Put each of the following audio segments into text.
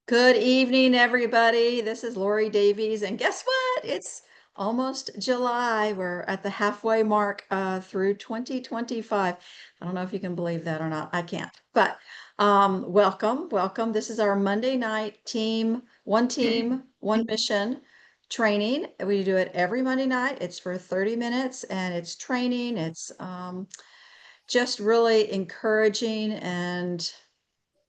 Good evening, everybody. This is Lori Davies, and guess what? It's almost July. We're at the halfway mark through 2025. I don't know if you can believe that or not. I can't. But welcome, welcome. This is our Monday night team, one mission training. We do it every Monday night. It's for 30 minutes, and it's training. It's just really encouraging and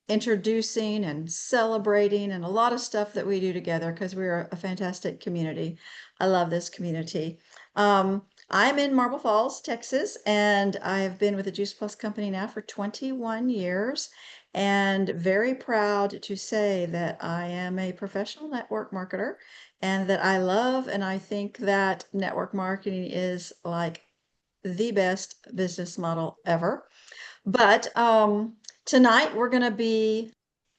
introducing and celebrating and a lot of stuff that we do together because we're a fantastic community. I love this community. I'm in Marble Falls, Texas, and I've been with the Juice Plus Company now for 21 years and very proud to say that I am a professional network marketer and that I love and I think that network marketing is like the best business model ever. But tonight we're going to be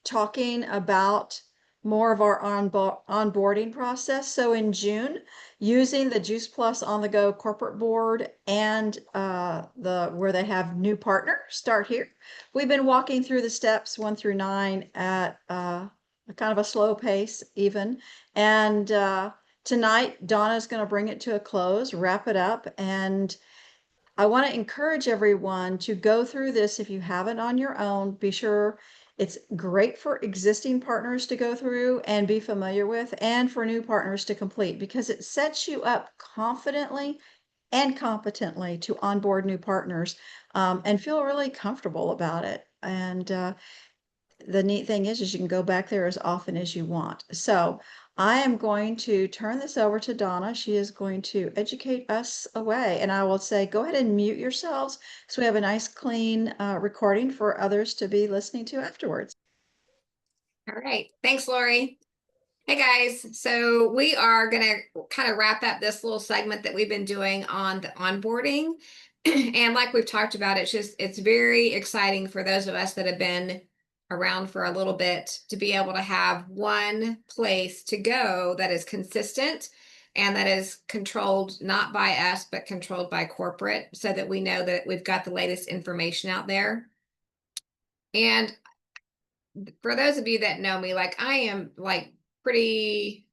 talking about more of our onboarding process. So in June, using the Juice Plus on the Go corporate board and where they have new partner, start here. We've been walking through the steps 1 through 9 at a kind of a slow pace even. And tonight, Donna's going to bring it to a close, wrap it up, and I want to encourage everyone to go through this if you haven't on your own. Be sure it's great for existing partners to go through and be familiar with, and for new partners to complete, because it sets you up confidently and competently to onboard new partners and feel really comfortable about it. And the neat thing is you can go back there as often as you want. So I am going to turn this over to Donna. She is going to educate us away. And I will say, go ahead and mute yourselves so we have a nice clean recording for others to be listening to afterwards. All right. Thanks, Lori. Hey guys. So we are going to kind of wrap up this little segment that we've been doing on the onboarding. And like we've talked about, it's very exciting for those of us that have been around for a little bit to be able to have one place to go that is consistent and that is controlled not by us, but controlled by corporate, so that we know that we've got the latest information out there. And for those of you that know me, like I am like pretty,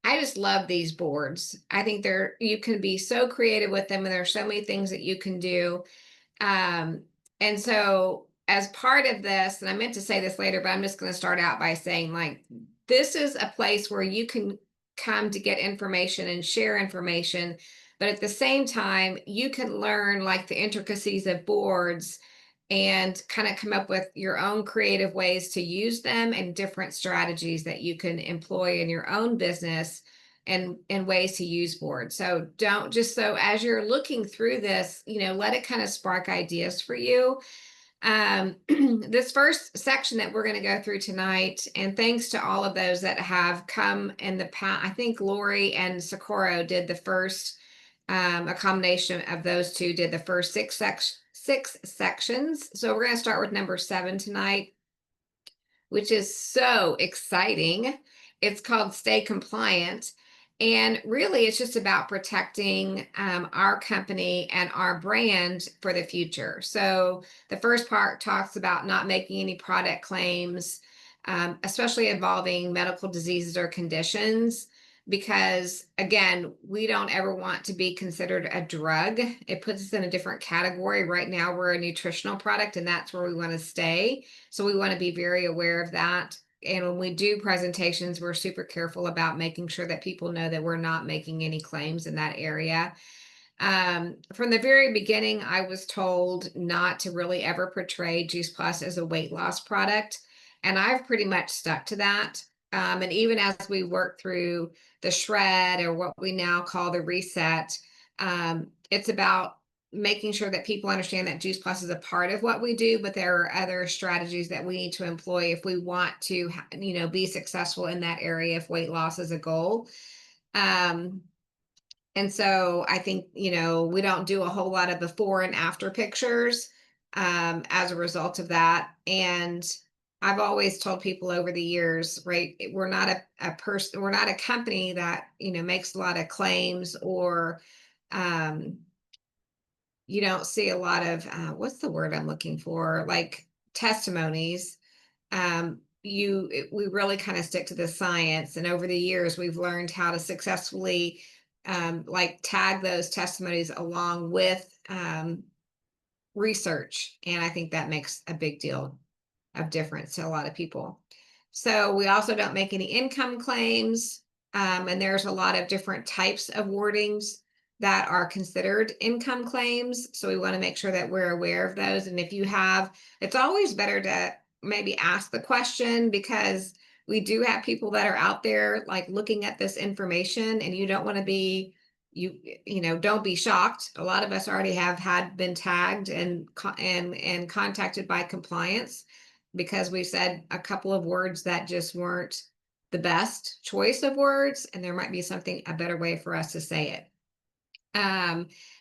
I just love these boards. I think you can be so creative with them and there's so many things that you can do. And so as part of this, and I meant to say this later, but I'm just going to start out by saying like, this is a place where you can come to get information and share information. But at the same time, you can learn like the intricacies of boards and kind of come up with your own creative ways to use them and different strategies that you can employ in your own business and ways to use boards. So don't just, so as you're looking through this, let it kind of spark ideas for you. This first section that we're going to go through tonight, and thanks to all of those that have come in the past, I think Lori and Socorro did the first, a combination of those two did the first six sections. So we're going to start with number 7 tonight, which is so exciting. It's called Stay Compliant. And really, it's just about protecting our company and our brand for the future. So the first part talks about not making any product claims, especially involving medical diseases or conditions, because again, we don't ever want to be considered a drug. It puts us in a different category. Right now, we're a nutritional product, and that's where we want to stay. So we want to be very aware of that. And when we do presentations, we're super careful about making sure that people know that we're not making any claims in that area. From the very beginning, I was told not to really ever portray Juice Plus as a weight loss product. And I've pretty much stuck to that. And even as we work through the shred, or what we now call the reset, it's about making sure that people understand that Juice Plus is a part of what we do, but there are other strategies that we need to employ if we want to, be successful in that area if weight loss is a goal. And so I think, we don't do a whole lot of before and after pictures as a result of that. And I've always told people over the years, right, we're not a person, we're not a company that, makes a lot of claims, or you don't see a lot of what's the word I'm looking for, like testimonies. we really kind of stick to the science. And over the years, we've learned how to successfully like tag those testimonies along with research. And I think that makes a big deal of difference to a lot of people. So we also don't make any income claims. And there's a lot of different types of wordings that are considered income claims. So we want to make sure that we're aware of those. And if you have, it's always better to maybe ask the question, because we do have people that are out there like looking at this information, and you don't want to be, don't be shocked. A lot of us already have been tagged and contacted by compliance because we said a couple of words that just weren't the best choice of words, and there might be a better way for us to say it.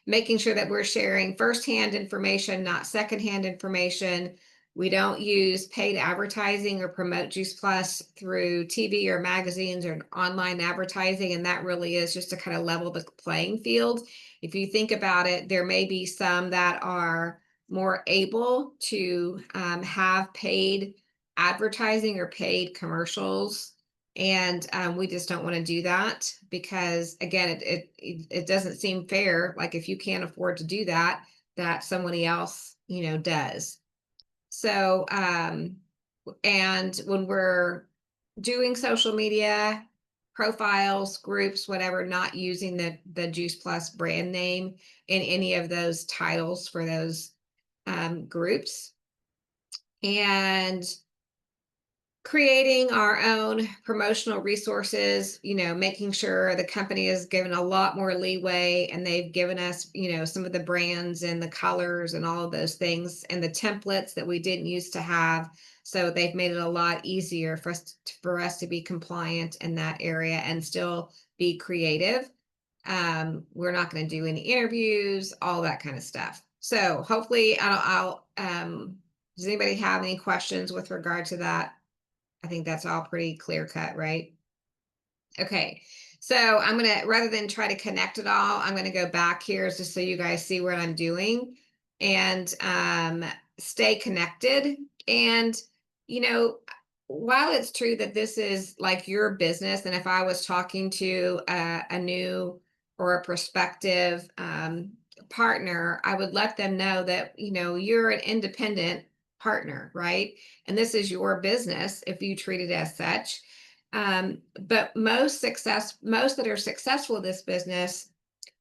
Making sure that we're sharing firsthand information, not secondhand information. We don't use paid advertising or promote Juice Plus through TV or magazines or online advertising. And that really is just to kind of level the playing field. If you think about it, there may be some that are more able to have paid advertising or paid commercials, and we just don't want to do that because, again, it doesn't seem fair. Like if you can't afford to do that, that somebody else, does. So, and when we're doing social media profiles, groups, whatever, not using the Juice Plus brand name in any of those titles for those groups, and creating our own promotional resources, making sure the company is given a lot more leeway, and they've given us, some of the brands and the colors and all of those things and the templates that we didn't used to have. So they've made it a lot easier for us to be compliant in that area and still be creative. We're not going to do any interviews, all that kind of stuff. So hopefully does anybody have any questions with regard to that? I think that's all pretty clear cut, right? Okay, so I'm gonna, rather than try to connect it all, I'm gonna go back here just so you guys see what I'm doing and stay connected. And, you know, while it's true that this is like your business, and if I was talking to a new or a prospective partner, I would let them know that, you're an independent partner, right? And this is your business if you treat it as such. But most that are successful in this business,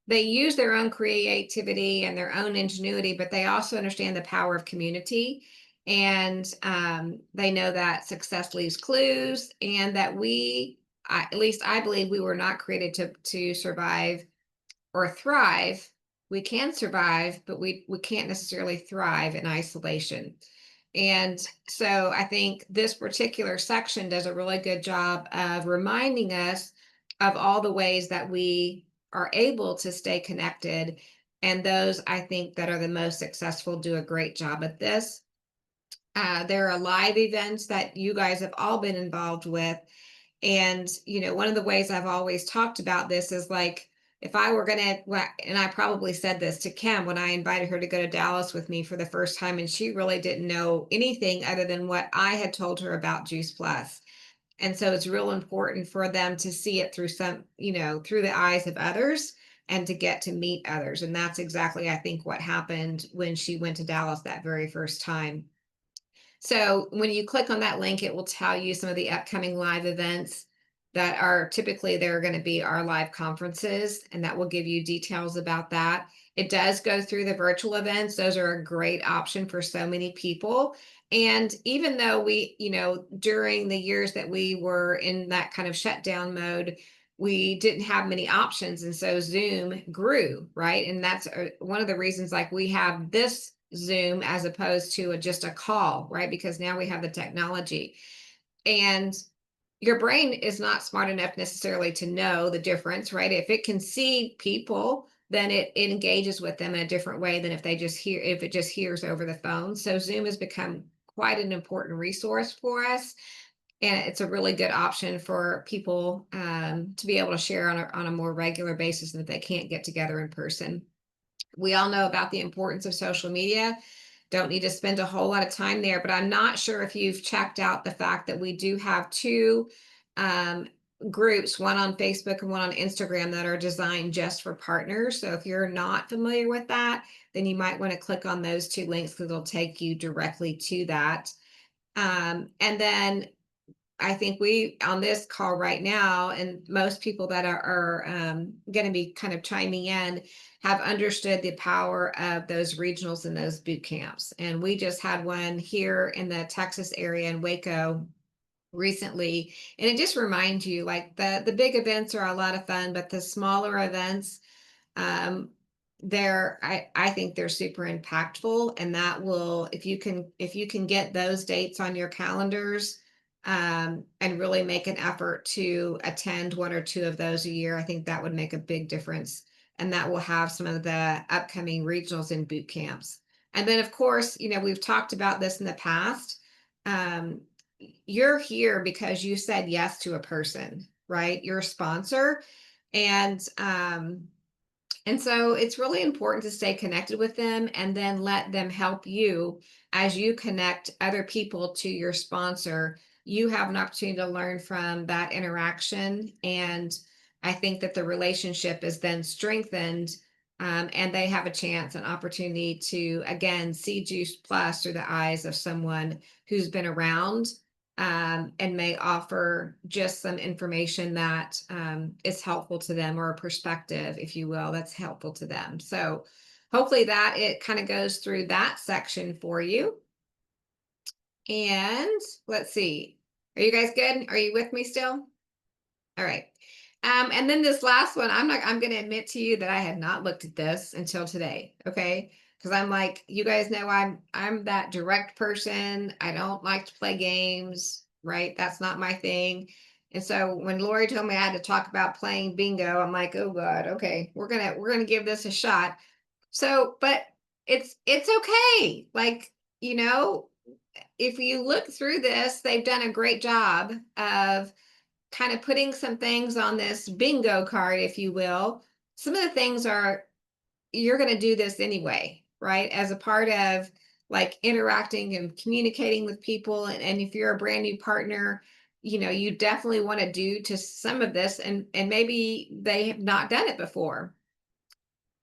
they use their own creativity and their own ingenuity, but they also understand the power of community. And they know that success leaves clues, and that at least I believe, we were not created to survive or thrive. We can survive, but we can't necessarily thrive in isolation. And so I think this particular section does a really good job of reminding us of all the ways that we are able to stay connected. And those, I think, that are the most successful do a great job at this. There are live events that you guys have all been involved with. And, one of the ways I've always talked about this is like, if I were going to, and I probably said this to Kim when I invited her to go to Dallas with me for the first time, and she really didn't know anything other than what I had told her about Juice Plus. And so it's real important for them to see it through through the eyes of others, and to get to meet others. And that's exactly, I think, what happened when she went to Dallas that very first time. So when you click on that link, it will tell you some of the upcoming live events that are typically, they're going to be our live conferences, and that will give you details about that. It does go through the virtual events. Those are a great option for so many people. And even though we, during the years that we were in that kind of shutdown mode, we didn't have many options. And so Zoom grew, right? And that's one of the reasons, like, we have this Zoom as opposed to just a call, right? Because now we have the technology. And your brain is not smart enough necessarily to know the difference, right? If it can see people, then it engages with them in a different way than if it just hears over the phone. So Zoom has become quite an important resource for us. And it's a really good option for people to be able to share on a more regular basis, and if they can't get together in person. We all know about the importance of social media. don't need to spend a whole lot of time there. But I'm not sure if you've checked out the fact that we do have two um, groups, one on Facebook and one on Instagram, that are designed just for partners. So if you're not familiar with that, then you might want to click on those two links because it'll take you directly to that. And then I think we on this call right now, and most people that are going to be kind of chiming in, have understood the power of those regionals and those boot camps. And we just had one here in the Texas area in Waco recently, and it just reminds you, like, the big events are a lot of fun, but the smaller events, um I think they're super impactful, and that will, if you can get those dates on your calendars, and really make an effort to attend one or two of those a year, I think that would make a big difference. And that will have some of the upcoming regionals and boot camps. And then, of course, we've talked about this in the past. um, you're here because you said yes to a person, right? You're a sponsor. And so it's really important to stay connected with them and then let them help you as you connect other people to your sponsor. You have an opportunity to learn from that interaction. And I think that the relationship is then strengthened, and they have a chance, an opportunity to, again, see Juice Plus through the eyes of someone who's been around, and may offer just some information that is helpful to them, or a perspective, if you will, that's helpful to them. So hopefully that it kind of goes through that section for you. And let's see. Are you guys good? Are you with me still? All right. And then this last one, I'm going to admit to you that I had not looked at this until today. Okay. Because I'm like, you guys know, I'm that direct person. I don't like to play games, right? That's not my thing. And so when Lori told me I had to talk about playing bingo, I'm like, oh God, okay, we're gonna give this a shot. So, but it's okay. Like, you know, if you look through this, they've done a great job of kind of putting some things on this bingo card, if you will. Some of the things are, you're going to do this anyway, right? As a part of, like, interacting and communicating with people. And if you're a brand new partner, you definitely want to do to some of this, and maybe they have not done it before.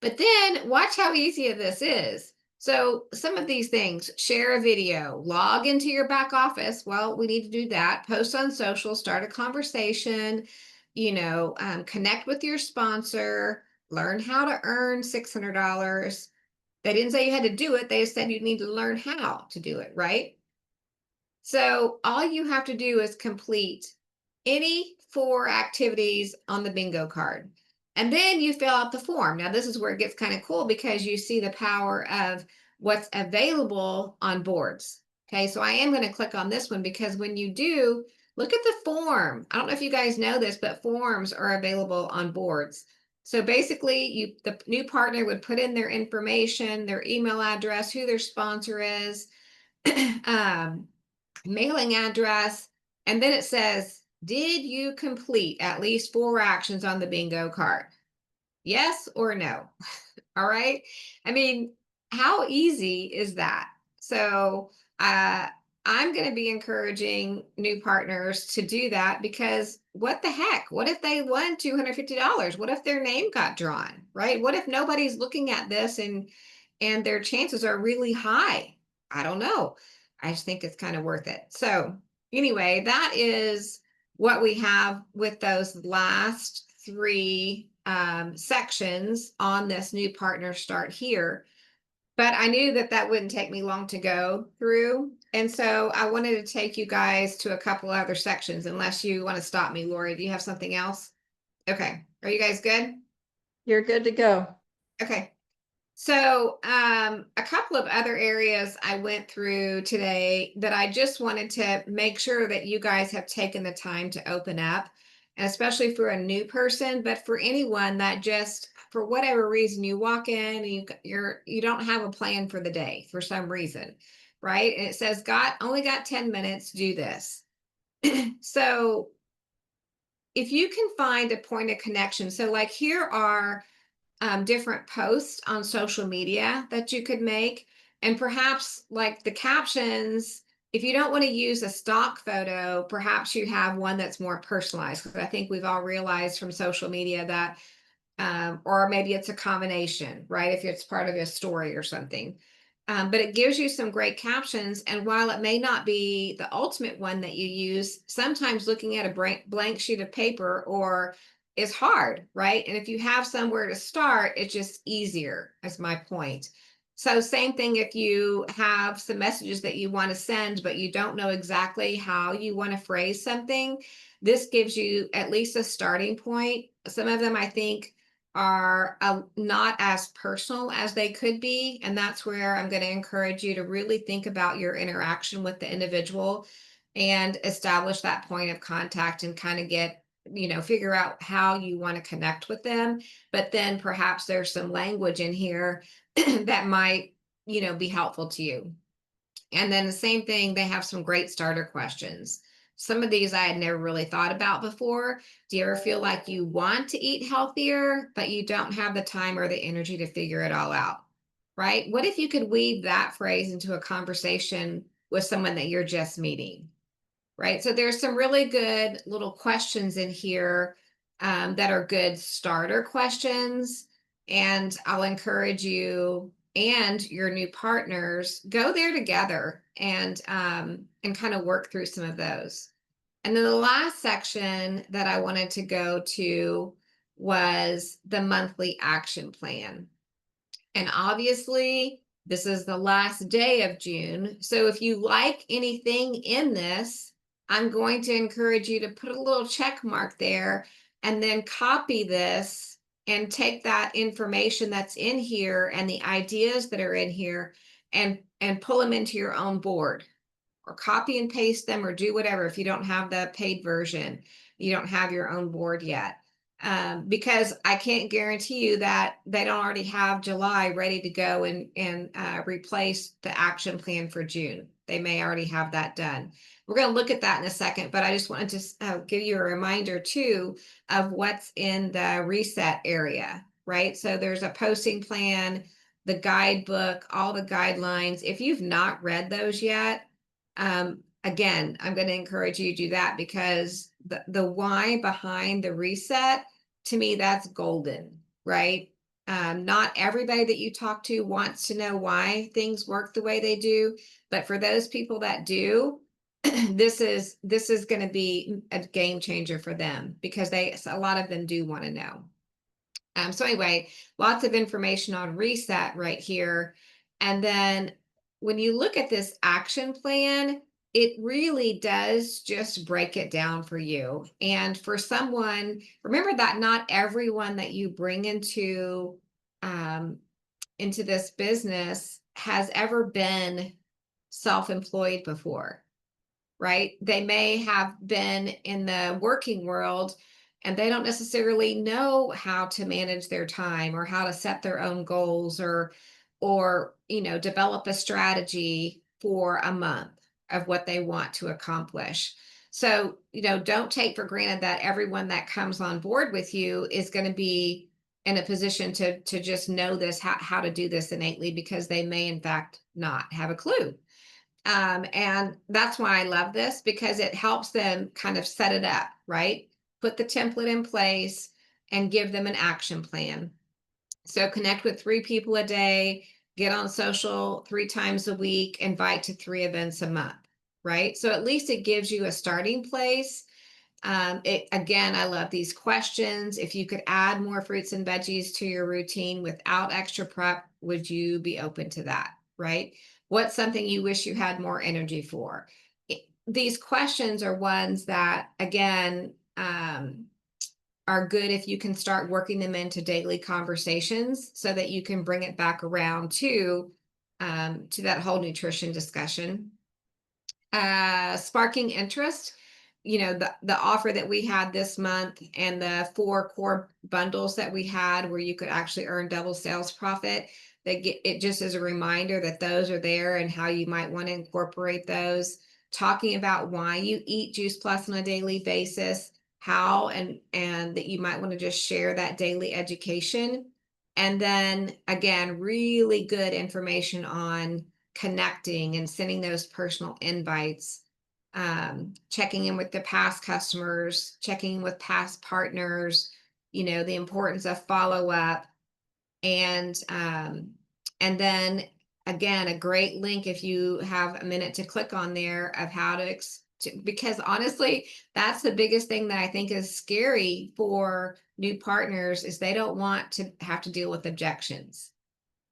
But then watch how easy this is. So some of these things: share a video, log into your back office. Well, we need to do that. Post on social, start a conversation, connect with your sponsor, learn how to earn $600. They didn't say you had to do it. They said you need to learn how to do it, right? So all you have to do is complete any 4 activities on the bingo card. And then you fill out the form. Now, this is where it gets kind of cool, because you see the power of what's available on boards. Okay, so I am going to click on this one, because when you do, look at the form. I don't know if you guys know this, but forms are available on boards. So basically, the new partner would put in their information, their email address, who their sponsor is, um, mailing address, and then it says, did you complete at least 4 actions on the bingo card? Yes or no? All right. I mean, how easy is that? So I'm going to be encouraging new partners to do that, because what the heck? What if they won $250? What if their name got drawn? Right? What if nobody's looking at this, and their chances are really high? I don't know. I just think it's kind of worth it. So anyway, that is what we have with those last 3 sections on this new partner start here. But I knew that that wouldn't take me long to go through. And so I wanted to take you guys to a couple other sections, unless you want to stop me, Lori. Do you have something else? Okay. Are you guys good? You're good to go. Okay. So a couple of other areas I went through today that I just wanted to make sure that you guys have taken the time to open up, and especially for a new person, but for anyone that just, for whatever reason, you walk in and you don't have a plan for the day for some reason, right? And it says, only got 10 minutes, do this. So if you can find a point of connection, so like, here are different posts on social media that you could make. And perhaps like the captions, if you don't want to use a stock photo, perhaps you have one that's more personalized. Because I think we've all realized from social media that, or maybe it's a combination, right? If it's part of a story or something. But it gives you some great captions. And while it may not be the ultimate one that you use, sometimes looking at a blank sheet of paper or is hard, right? And if you have somewhere to start, it's just easier, is my point. So same thing if you have some messages that you want to send, but you don't know exactly how you want to phrase something, this gives you at least a starting point. Some of them I think are not as personal as they could be. And that's where I'm going to encourage you to really think about your interaction with the individual and establish that point of contact and kind of get, figure out how you want to connect with them. But then perhaps there's some language in here that might, be helpful to you. And then the same thing, they have some great starter questions. Some of these I had never really thought about before. Do you ever feel like you want to eat healthier, but you don't have the time or the energy to figure it all out? Right? What if you could weave that phrase into a conversation with someone that you're just meeting? Right? So there's some really good little questions in here that are good starter questions. And I'll encourage you and your new partners go there together and kind of work through some of those. And then the last section that I wanted to go to was the monthly action plan. And obviously, this is the last day of June. So if you like anything in this, I'm going to encourage you to put a little check mark there and then copy this and take that information that's in here and the ideas that are in here and pull them into your own board or copy and paste them or do whatever if you don't have the paid version, you don't have your own board yet. Because I can't guarantee you that they don't already have July ready to go and replace the action plan for June. They may already have that done. We're going to look at that in a second, but I just wanted to give you a reminder too of what's in the reset area, right? So there's a posting plan, the guidebook, all the guidelines. If you've not read those yet, again, I'm going to encourage you to do that because the why behind the reset, to me, that's golden, right? Not everybody that you talk to wants to know why things work the way they do, but for those people that do, this is going to be a game changer for them because a lot of them do want to know. So anyway, lots of information on reset right here. And then when you look at this action plan, it really does just break it down for you. And for someone, remember that not everyone that you bring um, into this business has ever been self-employed before, right? They may have been in the working world and they don't necessarily know how to manage their time or how to set their own goals or develop a strategy for a month of what they want to accomplish. So, don't take for granted that everyone that comes on board with you is going to be in a position to just know this, how to do this innately, because they may in fact not have a clue. And that's why I love this because it helps them kind of set it up, right? Put the template in place and give them an action plan. So connect with 3 people a day, get on social 3 times a week, invite to 3 events a month, right? So at least it gives you a starting place. Again, I love these questions. If you could add more fruits and veggies to your routine without extra prep, would you be open to that? Right? What's something you wish you had more energy for? These questions are ones that, again, are good if you can start working them into daily conversations so that you can bring it back around to that whole nutrition discussion. Sparking interest, the offer that we had this month and the 4 core bundles that we had where you could actually earn double sales profit, that get it just as a reminder that those are there and how you might want to incorporate those. Talking about why you eat Juice Plus on a daily basis, how and that you might want to just share that daily education. And then again, really good information on connecting and sending those personal invites, checking in with the past customers, checking in with past partners, the importance of follow up, and and then again, a great link if you have a minute to click on there of how because honestly, that's the biggest thing that I think is scary for new partners is they don't want to have to deal with objections,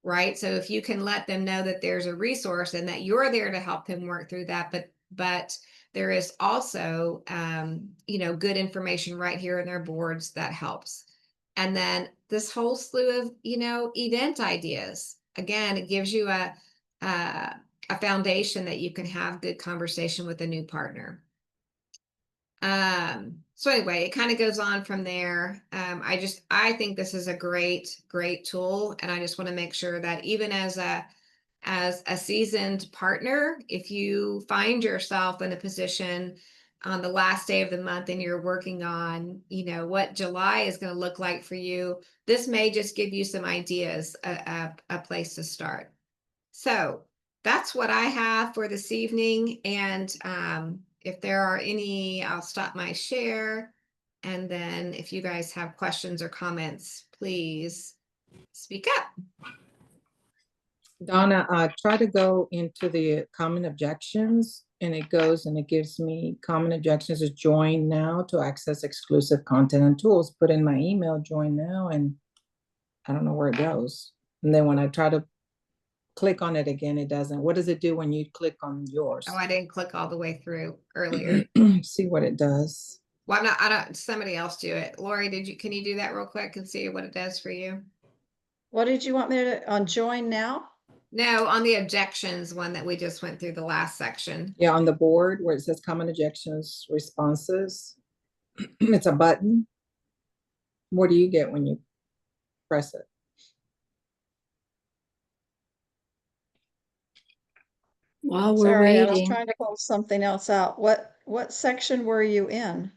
right? So if you can let them know that there's a resource and that you're there to help them work through that, but there is also good information right here in their boards that helps. And then this whole slew of event ideas. Again, it gives you a foundation that you can have good conversation with a new partner. So anyway, it kind of goes on from there. I think this is a great tool. And I just want to make sure that even as a seasoned partner, if you find yourself in a position on the last day of the month and you're working on, what July is going to look like for you, this may just give you some ideas, a place to start. So that's what I have for this evening. And if there are any, I'll stop my share. And then if you guys have questions or comments, please speak up. Donna, try to go into the common objections and it goes and it gives me common objections is join now to access exclusive content and tools. Put in my email, join now, and I don't know where it goes. And then when I try to click on it again, it doesn't. What does it do when you click on yours? Oh, I didn't click all the way through earlier. See what it does. Well, somebody else do it. Lori, can you do that real quick and see what it does for you? What did you want me to, on join now? No, on the objections one that we just went through the last section. Yeah, on the board where it says common objections, responses, it's a button. What do you get when you press it? While we're Sorry, I was waiting, trying to pull something else out. What section were you in?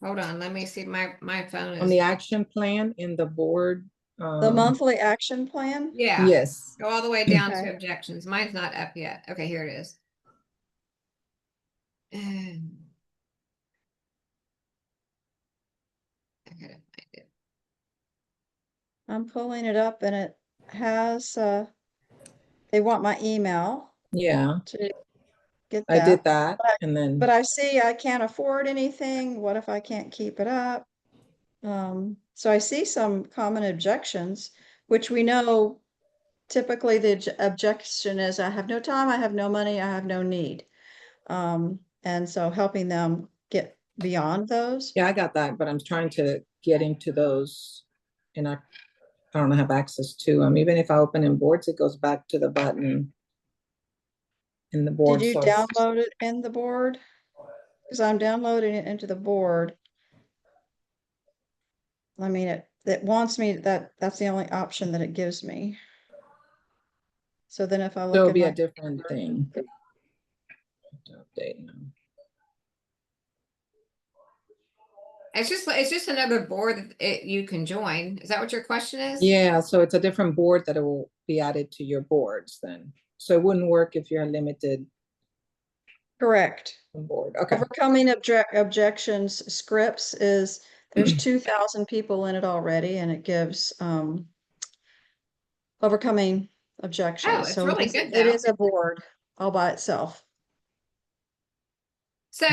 Hold on, let me see. My phone On is. the action plan in the board. The monthly action plan? Yeah. Yes. Go all the way down Okay. to objections. Mine's not up yet. Okay, here it is. I gotta find it. I'm pulling it up and it has, they want my email Yeah, to get I did that. that and then. But I see I can't afford anything. What if I can't keep it up? So I see some common objections, which we know typically the objection is I have no time, I have no money, I have no need. And so helping them get beyond those. Yeah, I got that, but I'm trying to get into those and I don't have access to them. Even if I open in boards, it goes back to the button in the board Did you source. download it in the board? Because I'm downloading it into the board. I mean, it wants me that's the only option that it gives me. So then if I So look it'll at be a my, different thing. Update now. It's just another board that you can join. Is that what your question is? Yeah, so it's a different board that it will be added to your boards then. So it wouldn't work if you're a limited correct. board. Okay. Overcoming objections scripts is, there's 2,000 people in it already, and it gives overcoming objections. Oh, it's So really it good it though. is a board all by itself. So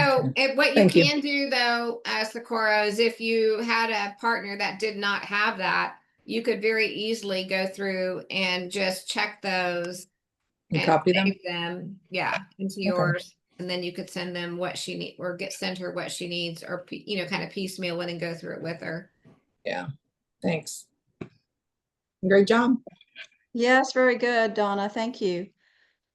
what you Thank you. can do though, Socorro, is if you had a partner that did not have that, you could very easily go through and just check those You and copy them? save them, yeah, into yours. And then you could send them what she need or send her what she needs, or kind of piecemeal it and go through it with her. Yeah, thanks. Great job. Yes, very good, Donna. Thank you.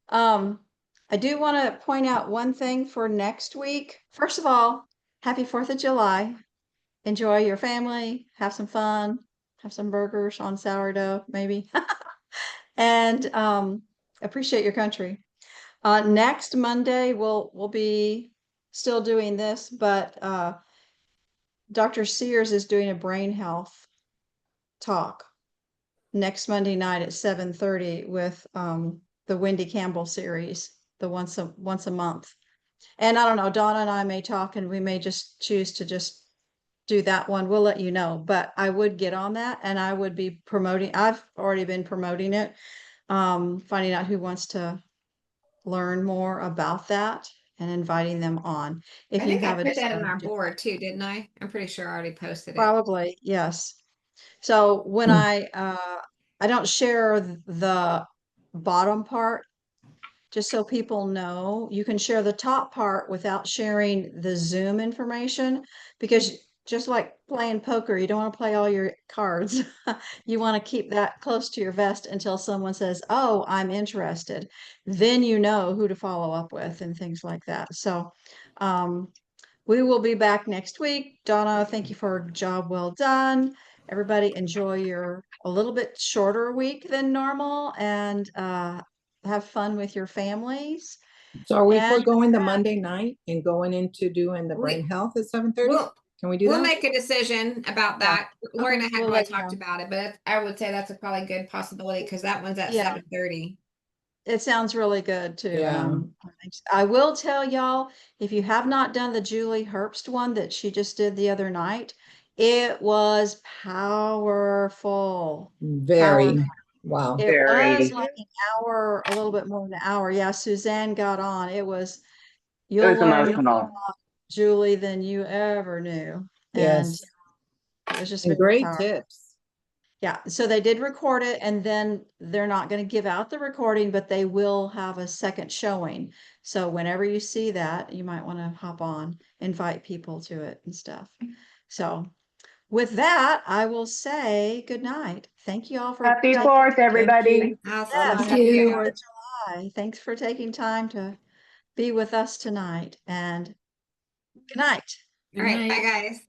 I do want to point out one thing for next week. First of all, happy 4th of July. Enjoy your family, have some fun, have some burgers on sourdough, maybe. And appreciate your country. Next Monday, we'll be still doing this, but Dr. Sears is doing a brain health talk next Monday night at 7:30 with the Wendy Campbell series, the once a month. And I don't know, Donna and I may talk and we may just choose to just do that one. We'll let you know, but I would get on that and I would be promoting. I've already been promoting it, finding out who wants to learn more about that and inviting them on. If I you think I have a put that in desire our to- board too, didn't I? I'm pretty sure I already posted it. Probably, yes. So when I don't share the bottom part, just so people know, you can share the top part without sharing the Zoom information, because just like playing poker, you don't want to play all your cards. You want to keep that close to your vest until someone says, "Oh, I'm interested." Then you know who to follow up with and things like that. So, we will be back next week. Donna, thank you for a job well done. Everybody enjoy your a little bit shorter week than normal, and have fun with your families. So are we And foregoing the Monday night and going into doing the We- brain health at 7:30? We'll Can we do we'll that? make a decision about Yeah. that. Lori and I Okay, had we'll probably let you talked know. about it, but I would say that's a probably good possibility because that one's at Yeah. 7:30. It sounds really good too. Yeah. I will tell y'all, if you have not done the Julie Herbst one that she just did the other night, it was powerful. Very. Powerful. Wow. It Very. was like an hour, a little bit more than an hour. Yeah, Suzanne got on. It You'll was learn more emotional. about Julie than you ever knew. And Yes. it was just And very great powerful. tips. Yeah, so they did record it and then they're not going to give out the recording, but they will have a second showing. So whenever you see that, you might want to hop on, invite people to it and stuff. So with that, I will say good night. Thank you all for Happy taking, 4th, everybody. Awesome. yes, Thank happy you. 4th of July. Thanks for taking time to be with us tonight, and good night. All right, bye Good night. guys.